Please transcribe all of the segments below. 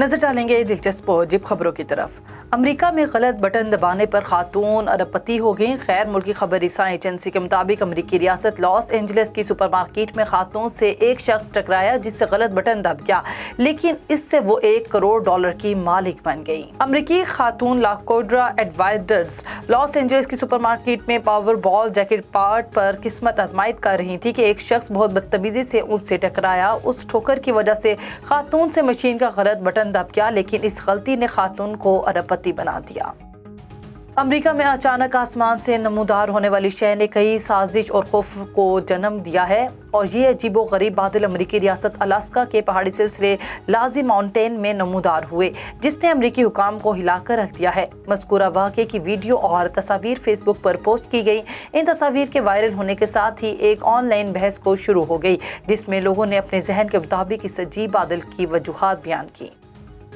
نظر ڈالیں گے دلچسپ اور عجیب خبروں کی طرف۔ امریکہ میں غلط بٹن دبانے پر خاتون ارب پتی ہو گئیں۔ غیر ملکی خبر رساں ایجنسی کے مطابق امریکی ریاست لاس اینجلس کی سپر مارکیٹ میں خاتون سے ایک شخص ٹکرایا جس سے غلط بٹن دب گیا، لیکن اس سے وہ $1 کروڑ کی مالک بن گئی۔ امریکی خاتون لاکوڈرا ایڈوائزرز لاس اینجلس کی سپر مارکیٹ میں پاور بال جیکٹ پارٹ پر قسمت آزمائش کر رہی تھی کہ ایک شخص بہت بدتمیزی سے ان سے ٹکرایا۔ اس ٹھوکر کی وجہ سے خاتون سے مشین کا غلط بٹن دب گیا، لیکن اس غلطی نے خاتون کو ارب پتی بنا دیا۔ امریکہ میں اچانک آسمان سے نمودار ہونے والی شے نے کئی سازش اور خوف کو جنم دیا ہے، اور یہ عجیب و غریب بادل امریکی ریاست الاسکا کے پہاڑی سلسلے لازی ماؤنٹین میں نمودار ہوئے، جس نے امریکی حکام کو ہلا کر رکھ دیا ہے۔ مذکورہ واقعے کی ویڈیو اور تصاویر فیس بک پر پوسٹ کی گئی۔ ان تصاویر کے وائرل ہونے کے ساتھ ہی ایک آن لائن بحث کو شروع ہو گئی، جس میں لوگوں نے اپنے ذہن کے مطابق اس عجیب بادل کی وجوہات بیان کی۔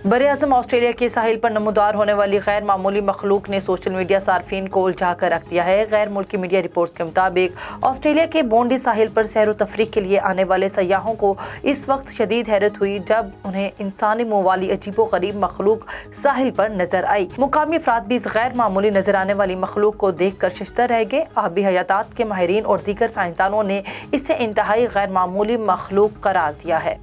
براعظم آسٹریلیا کے ساحل پر نمودار ہونے والی غیر معمولی مخلوق نے سوشل میڈیا صارفین کو الجھا کر رکھ دیا ہے۔ غیر ملکی میڈیا رپورٹس کے مطابق آسٹریلیا کے بونڈی ساحل پر سیر و تفریح کے لیے آنے والے سیاحوں کو اس وقت شدید حیرت ہوئی جب انہیں انسانی منہ والی عجیب و غریب مخلوق ساحل پر نظر آئی۔ مقامی افراد بھی اس غیر معمولی نظر آنے والی مخلوق کو دیکھ کر ششدر رہ گئے۔ آبی حیاتات کے ماہرین اور دیگر سائنسدانوں نے اسے انتہائی غیر معمولی مخلوق قرار دیا ہے۔